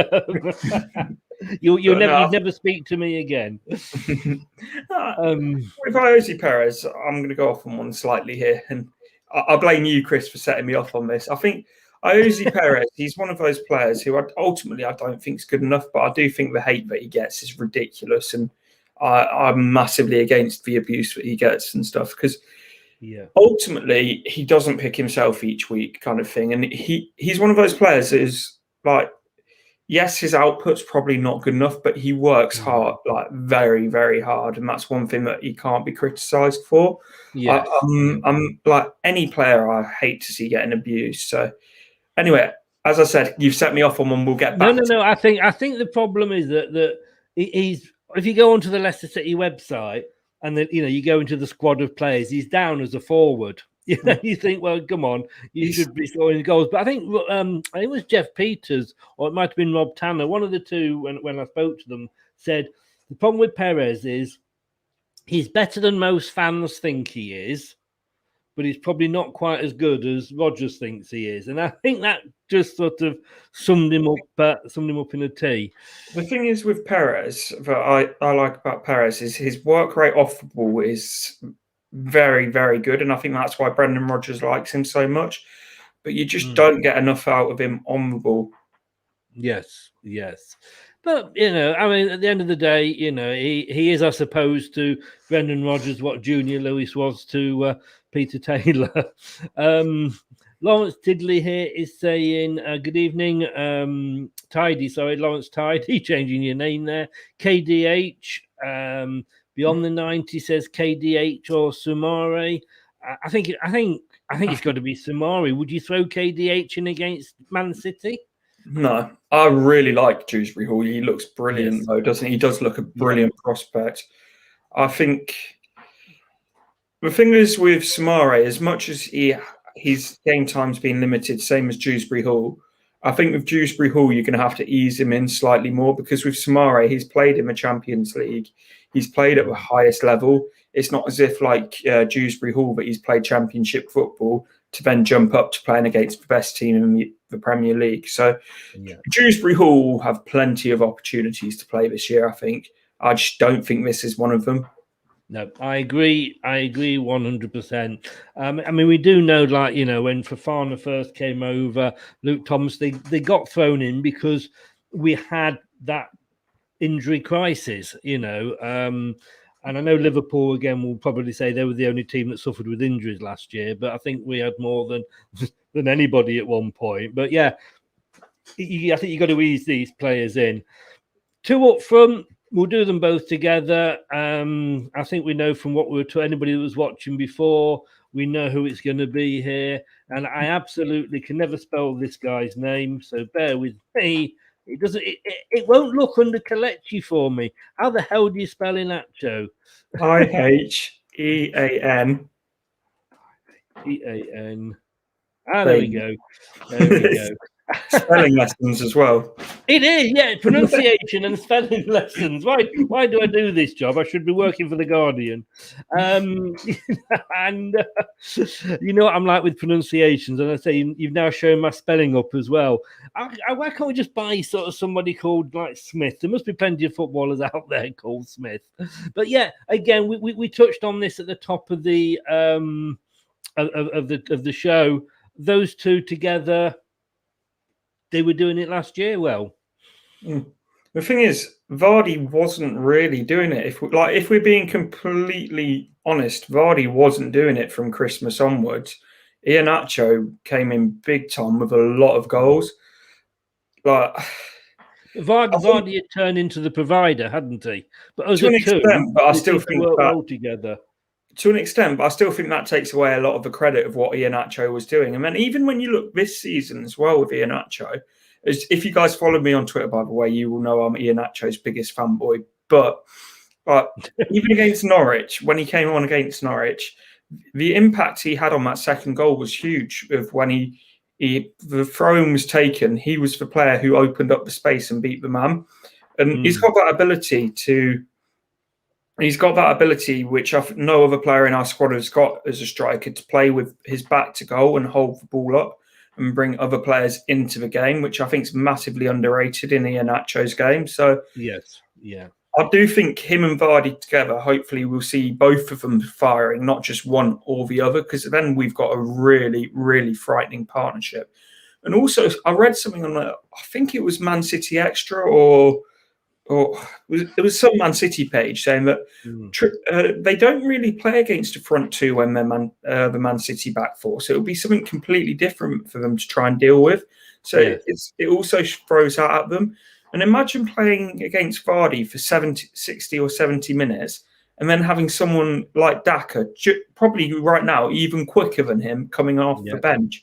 you'd never speak to me again. If I Ozzy Perez, I'm going to go off on one slightly here, and I blame you, Chris, for setting me off on this. I think Ozzy Perez, he's one of those players who ultimately I don't think is good enough, but I do think the hate that he gets is ridiculous, and I'm massively against the abuse that he gets and stuff, because ultimately he doesn't pick himself each week, kind of thing, and he's one of those players that is like, yes, his output's probably not good enough, but he works hard, like very, very hard, and that's one thing that he can't be criticised for. I'm like any player I hate to see getting abused, so Anyway, as I said, you've set me off on one. We'll get back. No. I think the problem is that he's. If you go onto the Leicester City website and then you go into the squad of players, he's down as a forward. You think, well, come on, you should be scoring goals. But I think it was Jeff Peters, or it might have been Rob Tanner. One of the two, when I spoke to them, said the problem with Perez is he's better than most fans think he is, but he's probably not quite as good as Rodgers thinks he is. And I think that just sort of summed him up in a T. The thing is with Perez, that I like about Perez, is his work rate off the ball is very, very good. And I think that's why Brendan Rodgers likes him so much. But you just don't get enough out of him on the ball. Yes. But, I mean, at the end of the day, he is, I suppose, to Brendan Rodgers what Junior Lewis was to Peter Taylor. Lawrence Tiddley here is saying, good evening. Lawrence Tidy, changing your name there. KDH, Beyond the 90 says KDH or Sumare. I think it's got to be Sumare. Would you throw KDH in against Man City? No, I really like Dewsbury Hall. He looks brilliant, though, doesn't he? He does look a brilliant prospect. I think the thing is with Sumare, as much as his game time's been limited, same as Dewsbury Hall, I think with Dewsbury Hall, you're going to have to ease him in slightly more, because with Sumare, he's played in the Champions League. He's played at the highest level. It's not as if like Dewsbury Hall, that he's played Championship football to then jump up to playing against the best team in the Premier League. So Dewsbury Hall will have plenty of opportunities to play this year, I think. I just don't think this is one of them. No, I agree 100%. I mean, we do know, like, when Fofana first came over, Luke Thomas, they got thrown in because we had that injury crisis, and I know Liverpool, again, will probably say they were the only team that suffered with injuries last year, but I think we had more than anybody at one point. But yeah, I think you've got to ease these players in. Two up front, we'll do them both together. I think we know from what anybody that was watching before, we know who it's going to be here. And I absolutely can never spell this guy's name, so bear with me. It won't look under Kelechi for me. How the hell do you spell Inacho? Ihean. Ean. There we go. Spelling lessons as well. It is, yeah, pronunciation and spelling lessons. Why do I do this job? I should be working for the Guardian. And you know what I'm like with pronunciations, and I say you've now shown my spelling up as well. Why can't we just buy sort of somebody called like Smith? There must be plenty of footballers out there called Smith. But yeah, again, we touched on this at the top of the of the show. Those two together, they were doing it last year well. The thing is, Vardy wasn't really doing it. If we're being completely honest, Vardy wasn't doing it from Christmas onwards. Iheanacho came in big time with a lot of goals. Like Vardy had turned into the provider, hadn't he? But as to an extent, but I still think that well together. To an extent, but I still think that takes away a lot of the credit of what Iheanacho was doing. And then even when you look this season as well with Iheanacho, if you guys follow me on Twitter, by the way, you will know I'm Iheanacho's biggest fanboy. But even against Norwich, when he came on against Norwich, the impact he had on that second goal was huge. Of when the throw-in was taken, he was the player who opened up the space and beat the man. And he's got that ability which no other player in our squad has got as a striker, to play with his back to goal and hold the ball up and bring other players into the game, which I think is massively underrated in Iheanacho's game. So yes, yeah, I do think him and Vardy together, hopefully we'll see both of them firing, not just one or the other, because then we've got a really, really frightening partnership. And also, I read something on I think it was Man City Extra or it was some Man City page saying that they don't really play against a front two when they're the Man City back four. So it'll be something completely different for them to try and deal with. So it also throws out at them. And imagine playing against Vardy for 60 or 70 minutes and then having someone like Daka, probably right now even quicker than him, coming off the bench.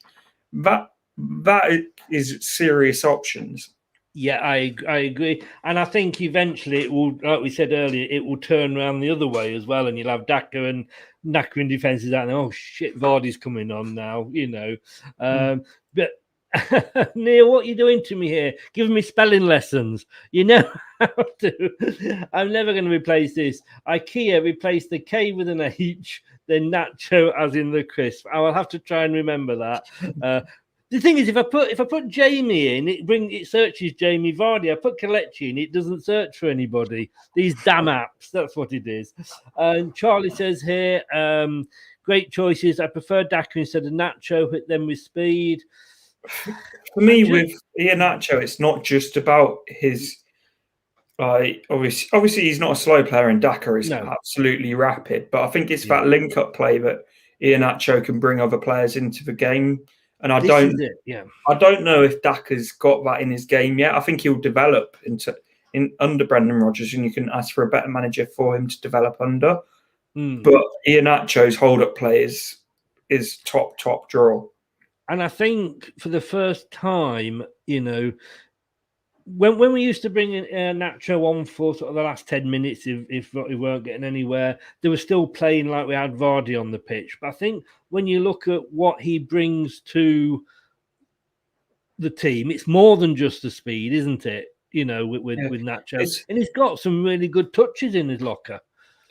that is serious options. Yeah, I agree, and I think eventually it will, like we said earlier, it will turn around the other way as well, and you'll have Daka and Naka in defences out there. Oh shit, Vardy's coming on now, But Neil, what are you doing to me here? Giving me spelling lessons. You know how to. I'm never going to replace this. IKEA replaced the K with an H, then Nacho as in the crisp. I will have to try and remember that. The thing is, if I put Jamie in, it searches Jamie Vardy. I put Kelechi in, it doesn't search for anybody. These damn apps, that's what it is. And Charlie says here, great choices. I prefer Daka instead of Nacho. Hit them with speed. For me, with Iheanacho, it's not just about his. Obviously, he's not a slow player, and Daka is absolutely rapid. But I think it's that link-up play that Iheanacho can bring other players into the game. And I don't know if Daka's got that in his game yet. I think he'll develop under Brendan Rodgers, and you can ask for a better manager for him to develop under. But Iheanacho's hold-up play is top draw. And I think for the first time, when we used to bring in Nacho on for sort of the last 10 minutes, if we weren't getting anywhere, they were still playing like we had Vardy on the pitch. But I think when you look at what he brings to the team, it's more than just the speed, isn't it? With Nacho. And he's got some really good touches in his locker.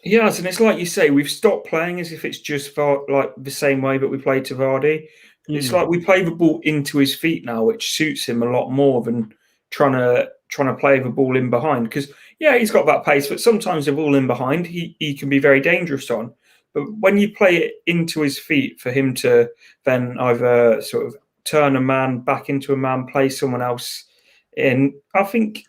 Yes, and it's like you say, we've stopped playing as if it's just like the same way that we played to Vardy. It's like we play the ball into his feet now, which suits him a lot more than trying to play the ball in behind, because he's got that pace, but sometimes the ball in behind he can be very dangerous on. But when you play it into his feet for him to then either sort of turn a man back into a man, play someone else in, I think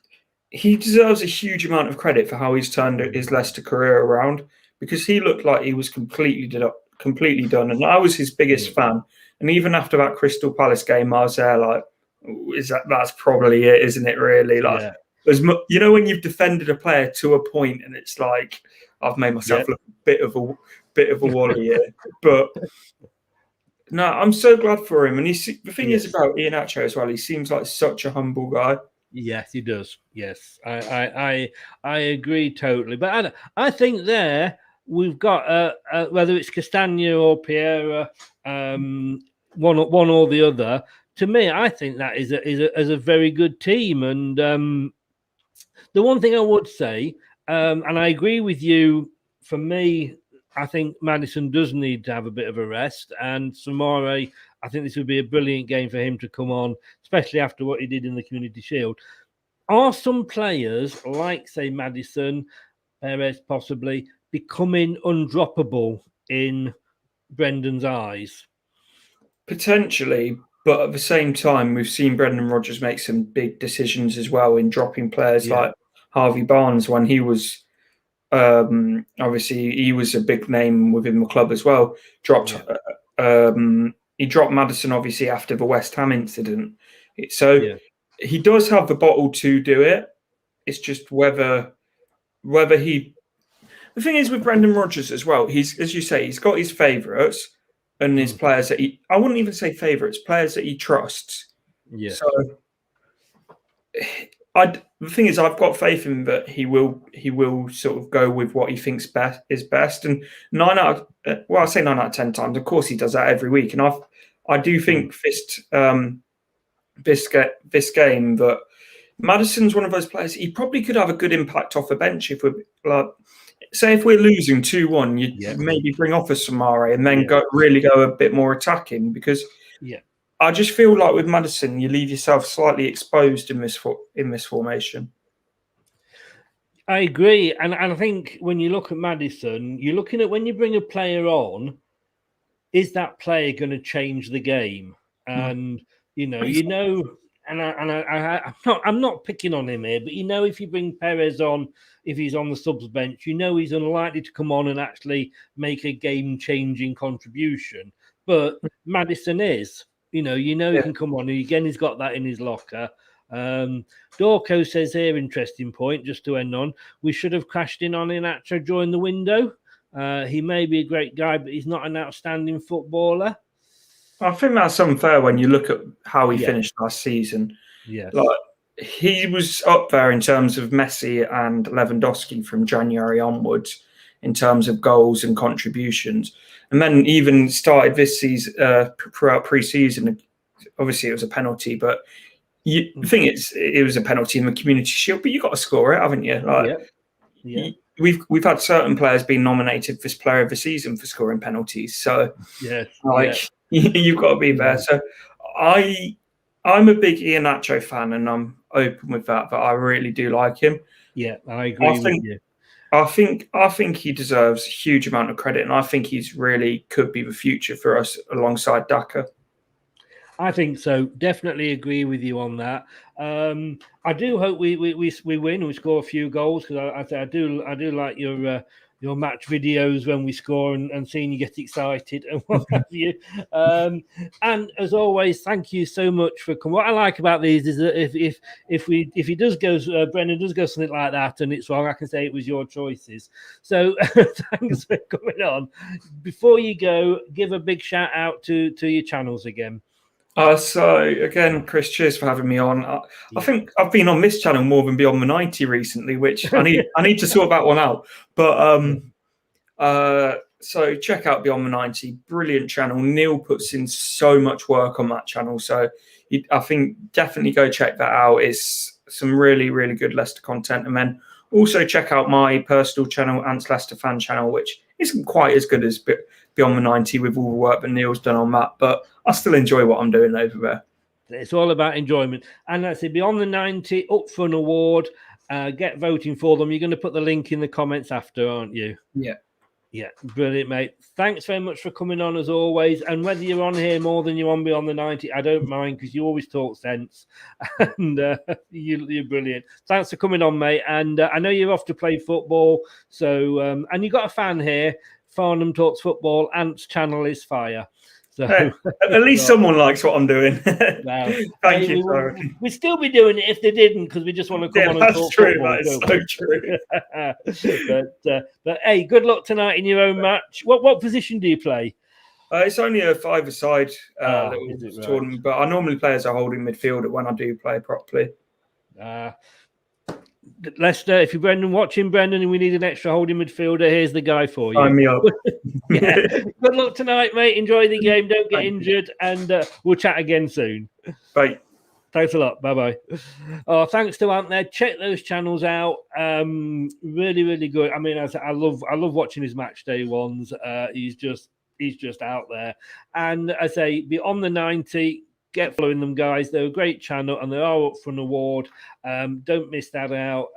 he deserves a huge amount of credit for how he's turned his Leicester career around, because he looked like he was completely done, and I was his biggest fan. And even after that Crystal Palace game, I was there like, that's probably it, isn't it? Really, like, when you've defended a player to a point, and it's like I've made myself look a bit of a wally here. But no, I'm so glad for him. And the thing is about Iheanacho as well, he seems like such a humble guy. Yes, he does. Yes, I agree totally. But I think there we've got whether it's Castagna or Pereira, one or the other. To me, I think that is a very good team. And the one thing I would say, and I agree with you, for me, I think Maddison does need to have a bit of a rest. And Samare, I think this would be a brilliant game for him to come on, especially after what he did in the Community Shield. Are some players, like, say, Maddison, Perez possibly, becoming undroppable in Brendan's eyes? Potentially. But at the same time, we've seen Brendan Rodgers make some big decisions as well in dropping players like Harvey Barnes when he was, obviously, he was a big name within the club as well. He dropped Maddison, obviously, after the West Ham incident. So he does have the bottle to do it. It's just whether he... The thing is with Brendan Rodgers as well, he's, as you say, he's got his favourites. And his players that I wouldn't even say favourites, players that he trusts. Yeah. So the thing is, I've got faith in that he will sort of go with what he thinks is best. And 9 out of 10 times, of course, he does that every week. And I do think this game that Maddison's one of those players. He probably could have a good impact off the bench if we're like. Say if we're losing 2-1, you maybe bring off a Samare and then go a bit more attacking, because I just feel like with Maddison you leave yourself slightly exposed in this formation. I agree, and I think when you look at Maddison, you're looking at when you bring a player on, is that player going to change the game? And I'm not picking on him here, but if you bring Perez on, if he's on the subs bench, he's unlikely to come on and actually make a game-changing contribution. But Maddison is, he can come on. Again, he's got that in his locker. Dorco says here, interesting point, just to end on, we should have crashed in on Iheanacho during the window. He may be a great guy, but he's not an outstanding footballer. I think that's unfair when you look at how he Yeah. finished last season. Yes. Like, he was up there in terms of Messi and Lewandowski from January onwards in terms of goals and contributions. And then even started this season throughout pre-season. Obviously, it was a penalty, but the thing is, it was a penalty in the Community Shield, but you got to score it, haven't you? Like, we've had certain players being nominated for Player of the Season for scoring penalties. So, you've got to be there. So, I'm a big Iheanacho fan, and I'm open with that. But I really do like him. Yeah, I agree with you. I think he deserves a huge amount of credit, and I think he's really could be the future for us alongside Daka. I think so. Definitely agree with you on that. I do hope we win. We score a few goals, because I do like your match videos when we score and seeing you get excited and what have you. And as always, thank you so much for coming. What I like about these is that if he does go, Brendan does go something like that and it's wrong, I can say it was your choices. So thanks for coming on. Before you go, give a big shout out to your channels again. So again, Chris, cheers for having me on. I think I've been on this channel more than Beyond the 90 recently, which I need to sort that one out. But so check out Beyond the 90, brilliant channel. Neil puts in so much work on that channel, so I think definitely go check that out. It's some really, really good Leicester content. And then also check out my personal channel, Ants Leicester Fan channel, which isn't quite as good as Beyond the 90 with all the work that Neil's done on that, but I still enjoy what I'm doing over there. It's all about enjoyment. And that's it. Beyond the 90, up for an award. Get voting for them. You're going to put the link in the comments after, aren't you? Yeah. Yeah, brilliant, mate. Thanks very much for coming on as always. And whether you're on here more than you're on Beyond the 90, I don't mind, because you always talk sense. And you're brilliant. Thanks for coming on, mate. And I know you're off to play football. So, and you've got a fan here. Farnham Talks Football. Ant's channel is fire. So at least someone likes what I'm doing. Wow. Thank you. We'd still be doing it if they didn't, because we just want to come on and talk football. That is so true. but hey, good luck tonight in your own match. What position do you play? It's only a five-a-side little tournament, but I normally play as a holding midfielder when I do play properly. Leicester, if you're watching Brendan and we need an extra holding midfielder, here's the guy for you. Sign me up. Yeah. Good luck tonight, mate. Enjoy the game. Don't get injured. And we'll chat again soon. Bye. Thanks a lot. Bye-bye. Oh, thanks to Ant there. Check those channels out. Really, really good. I mean, I love watching his match day ones. He's just out there. And I say, Beyond the 90, get following them, guys. They're a great channel and they are up for an award. Don't miss that out.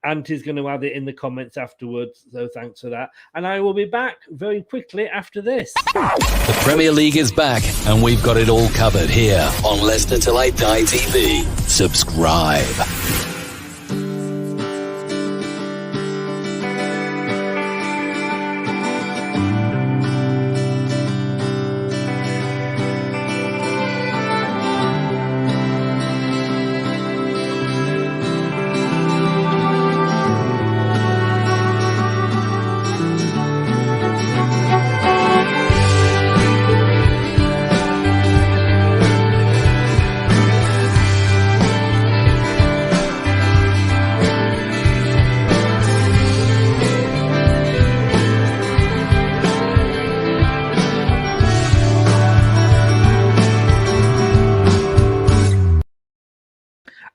Ant is going to add it in the comments afterwards, so thanks for that. And I will be back very quickly after this. The Premier League is back, and we've got it all covered here on Leicester Till I Die TV. Subscribe.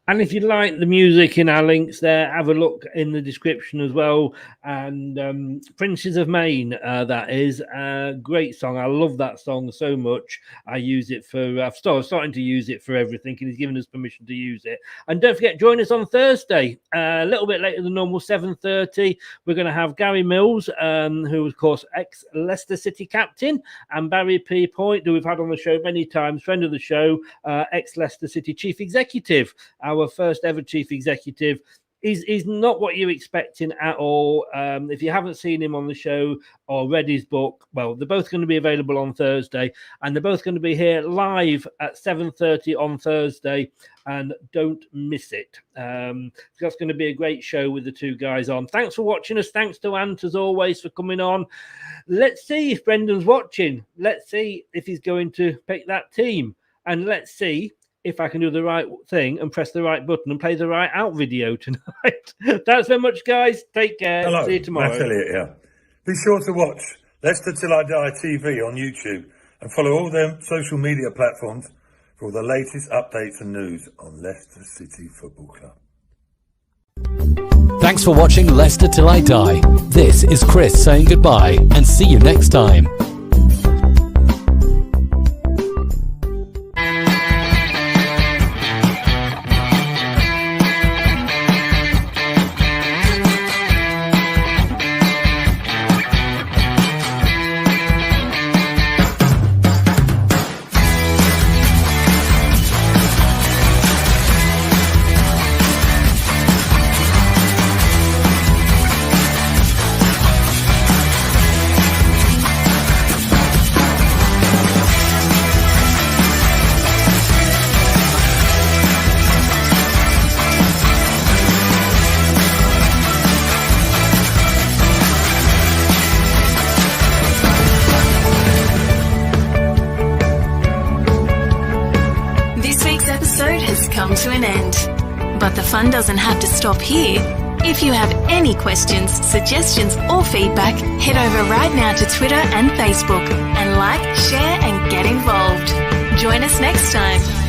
And if you like the music in our links there, have a look in the description as well. And Princes of Maine, that is a great song. I love that song so much. I use it for, I've starting to use it for everything, and he's given us permission to use it. And don't forget, join us on Thursday, a little bit later than normal, 7:30. We're going to have Gary Mills, who, of course, ex-Leicester City captain, and Barry P. Point, who we've had on the show many times, friend of the show, ex-Leicester City chief executive. Our first ever chief executive He's not what you're expecting at all. If you haven't seen him on the show or read his book, well, they're both going to be available on Thursday, and they're both going to be here live at 7:30 on Thursday, and don't miss it. That's going to be a great show with the two guys on. Thanks for watching us. Thanks to Ant, as always, for coming on. Let's see if Brendan's watching. Let's see if he's going to pick that team, and let's see if I can do the right thing and press the right button and play the right out video tonight. Thanks very much, guys. Take care. Hello, See you tomorrow. Matt Elliott here. Be sure to watch Leicester Till I Die TV on YouTube and follow all their social media platforms for all the latest updates and news on Leicester City Football Club. Thanks for watching Leicester Till I Die. This is Chris saying goodbye, and see you next time. Come to an end. But the fun doesn't have to stop here. If you have any questions, suggestions, or feedback, head over right now to Twitter and Facebook and like, share, and get involved. Join us next time.